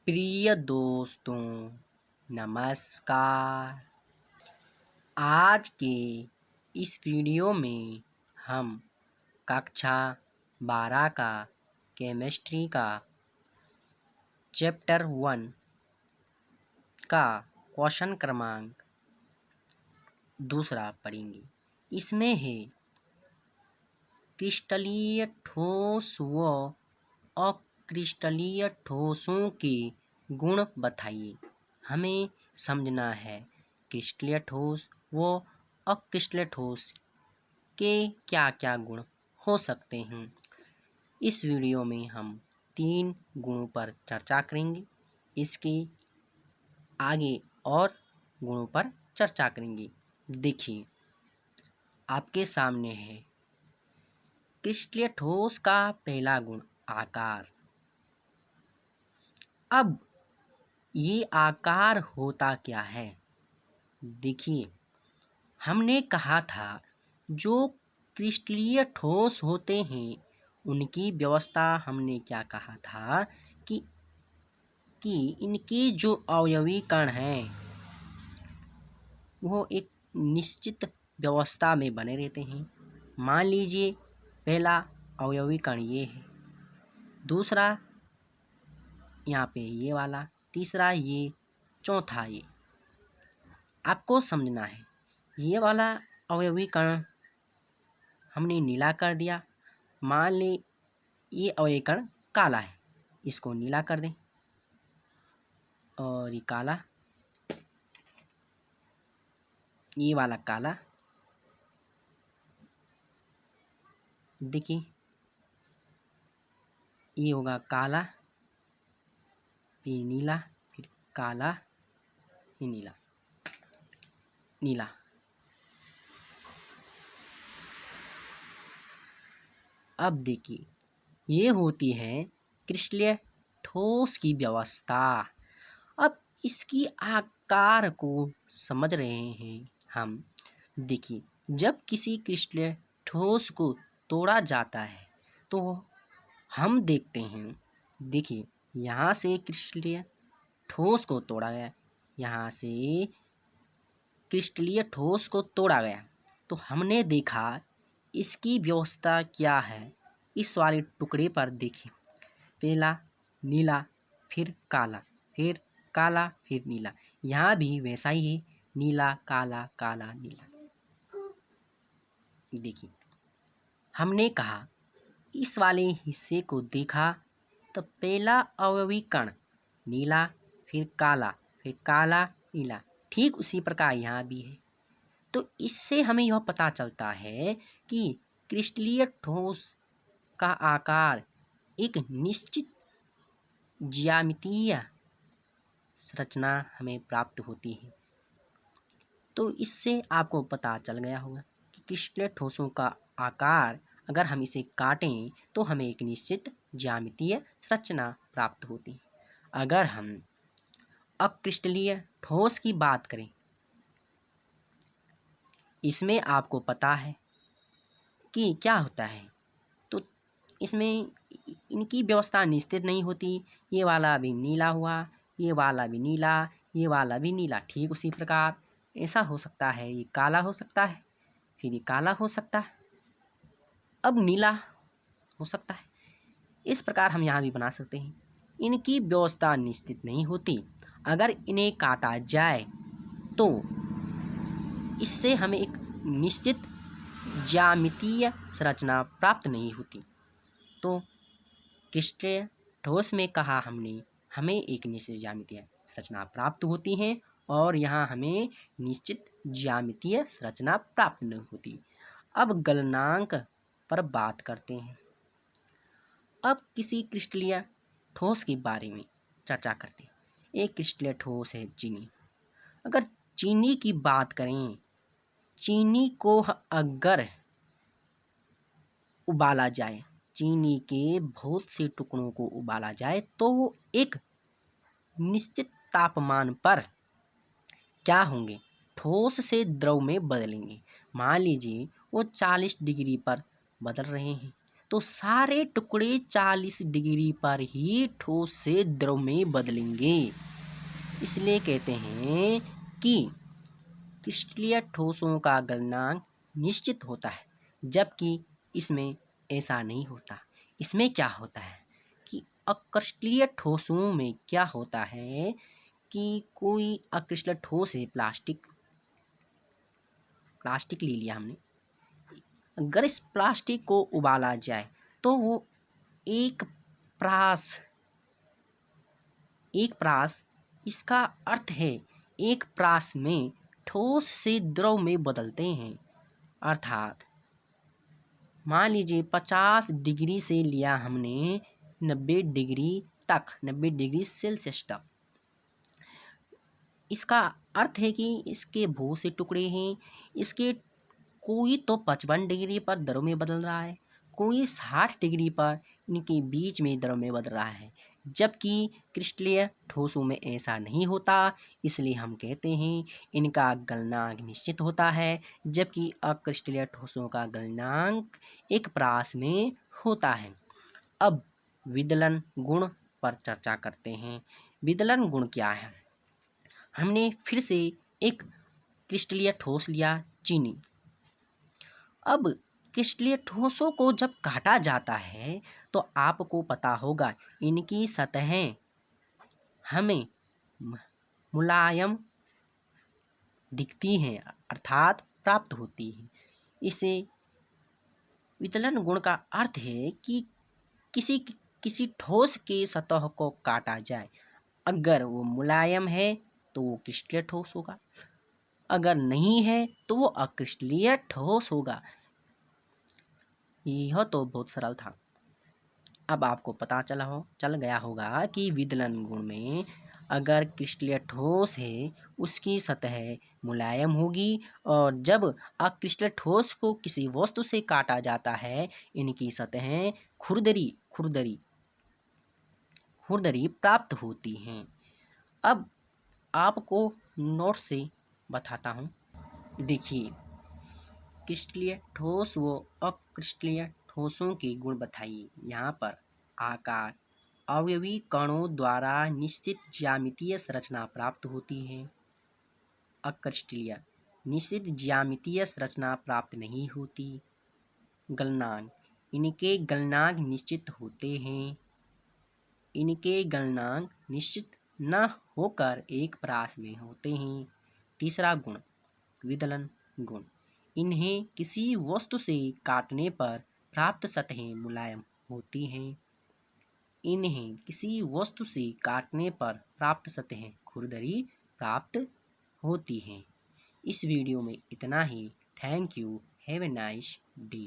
प्रिय दोस्तों, नमस्कार। आज के इस वीडियो में हम कक्षा 12 का केमिस्ट्री का चैप्टर 1 का क्वेश्चन क्रमांक 2 पढ़ेंगे। इसमें है क्रिस्टलीय ठोस व अक्रिस्टलीय ठोसों के गुण बताइए। हमें समझना है क्रिस्टलीय ठोस व अक्रिस्टलीय ठोस के क्या क्या गुण हो सकते हैं। इस वीडियो में हम 3 गुणों पर चर्चा करेंगे। इसके आगे और गुणों पर चर्चा करेंगे। देखिए, आपके सामने है क्रिस्टलीय ठोस का पहला गुण आकार। अब ये आकार होता क्या है? देखिए, हमने कहा था जो क्रिस्टलीय ठोस होते हैं उनकी व्यवस्था हमने क्या कहा था कि इनके जो अवयवी कण हैं वो एक निश्चित व्यवस्था में बने रहते हैं। मान लीजिए पहला अवयवी कण ये है, दूसरा यहाँ पे ये वाला, तीसरा ये, चौथा ये। आपको समझना है ये वाला अवयवी कण हमने नीला कर दिया। मान ले ये अवयवी कण काला है, इसको नीला कर दें, और ये काला, ये वाला काला। देखिए ये होगा काला, फिर नीला, फिर काला, फिर नीला, नीला। अब देखिए ये होती है क्रिस्टलीय ठोस की व्यवस्था। अब इसकी आकार को समझ रहे हैं हम। देखिए, जब किसी क्रिस्टलीय ठोस को तोड़ा जाता है तो हम देखते हैं, देखिए यहाँ से क्रिस्टलीय ठोस को तोड़ा गया, यहाँ से क्रिस्टलीय ठोस को तोड़ा गया, तो हमने देखा इसकी व्यवस्था क्या है। इस वाले टुकड़े पर देखिए, पहला नीला, फिर काला, फिर काला, फिर नीला। यहाँ भी वैसा ही है, नीला काला काला नीला। देखिए, हमने कहा इस वाले हिस्से को देखा तो पहला अवयवी कण नीला, फिर काला, फिर काला, नीला। ठीक उसी प्रकार यहाँ भी है। तो इससे हमें यह पता चलता है कि क्रिस्टलीय ठोस का आकार एक निश्चित ज्यामितीय संरचना हमें प्राप्त होती है। तो इससे आपको पता चल गया होगा कि क्रिस्टलीय ठोसों का आकार अगर हम इसे काटें तो हमें एक निश्चित ज्यामितीय संरचना प्राप्त होती है। अगर हम अक्रिस्टलीय ठोस की बात करें, इसमें आपको पता है कि क्या होता है। तो इसमें इनकी व्यवस्था निश्चित नहीं होती। ये वाला भी नीला हुआ, ये वाला भी नीला, ये वाला भी नीला। ठीक उसी प्रकार ऐसा हो सकता है, ये काला हो सकता है, फिर ये काला हो सकता है, अब नीला हो सकता है। इस प्रकार हम यहाँ भी बना सकते हैं। इनकी व्यवस्था निश्चित नहीं होती। अगर इन्हें काटा जाए तो इससे हमें एक निश्चित ज्यामितीय संरचना प्राप्त नहीं होती। तो क्रिस्टलीय ठोस में कहा हमने, हमें एक निश्चित ज्यामितीय संरचना प्राप्त होती है और यहाँ हमें निश्चित ज्यामितीय संरचना प्राप्त नहीं होती। अब गलनांक पर बात करते हैं। अब किसी क्रिस्टलीय ठोस के बारे में चर्चा करते हैं। एक क्रिस्टलीय ठोस है चीनी। अगर चीनी की बात करें, चीनी को अगर उबाला जाए, चीनी के बहुत से टुकड़ों को उबाला जाए तो वो एक निश्चित तापमान पर क्या होंगे, ठोस से द्रव में बदलेंगे। मान लीजिए वो 40 डिग्री पर बदल रहे हैं, तो सारे टुकड़े 40 डिग्री पर ही ठोस से द्रव में बदलेंगे। इसलिए कहते हैं कि क्रिस्टलीय ठोसों का गलनांक निश्चित होता है, जबकि इसमें ऐसा नहीं होता। इसमें क्या होता है कि अक्रिस्टलीय ठोसों में क्या होता है कि कोई अक्रिस्टल ठोस है, प्लास्टिक ले लिया हमने। अगर इस प्लास्टिक को उबाला जाए तो वो एक प्रास इसका अर्थ है एक प्रास में ठोस से द्रव में बदलते हैं। अर्थात मान लीजिए 50 डिग्री से लिया हमने 90 डिग्री सेल्सियस तक। इसका अर्थ है कि इसके बहुत से टुकड़े हैं। इसके कोई तो 55 डिग्री पर द्रव में बदल रहा है, कोई 60 डिग्री पर इनके बीच में द्रव में बदल रहा है, जबकि क्रिस्टलीय ठोसों में ऐसा नहीं होता। इसलिए हम कहते हैं इनका गलनांक निश्चित होता है, जबकि अक्रिस्टलीय ठोसों का गलनांक एक प्रास में होता है। अब विदलन गुण पर चर्चा करते हैं। विदलन गुण क्या है? हमने फिर से एक क्रिस्टलीय ठोस लिया, चीनी। अब क्रिस्टलीय ठोसों को जब काटा जाता है तो आपको पता होगा इनकी सतहें हमें मुलायम दिखती हैं, अर्थात प्राप्त होती हैं। इसे विदलन गुण का अर्थ है कि किसी ठोस के सतह को काटा जाए, अगर वो मुलायम है तो वो क्रिस्टलीय ठोस होगा, अगर नहीं है तो वो अक्रिस्टलीय ठोस होगा। यह तो बहुत सरल था। अब आपको पता चल गया होगा कि विदलन गुण में अगर क्रिस्टलीय ठोस है उसकी सतह मुलायम होगी, और जब अक्रिस्टलीय ठोस को किसी वस्तु से काटा जाता है इनकी सतहें खुरदरी प्राप्त होती हैं। अब आपको नोट से बताता हूँ। देखिए, क्रिस्टलीय ठोस व अक्रिस्टलीय ठोसों के गुण बताइए। यहाँ पर आकार अवयवी कणों द्वारा निश्चित ज्यामितीय संरचना प्राप्त होती है। अक्रिस्टलीय निश्चित ज्यामितीय संरचना प्राप्त नहीं होती। गलनांक इनके गलनांक निश्चित होते हैं। इनके गलनांक निश्चित न होकर एक प्रास में होते हैं। तीसरा गुण विदलन गुण, इन्हें किसी वस्तु से काटने पर प्राप्त सतहें मुलायम होती हैं। इन्हें किसी वस्तु से काटने पर प्राप्त सतहें खुरदरी प्राप्त होती हैं। इस वीडियो में इतना ही। Thank you. Have a nice day.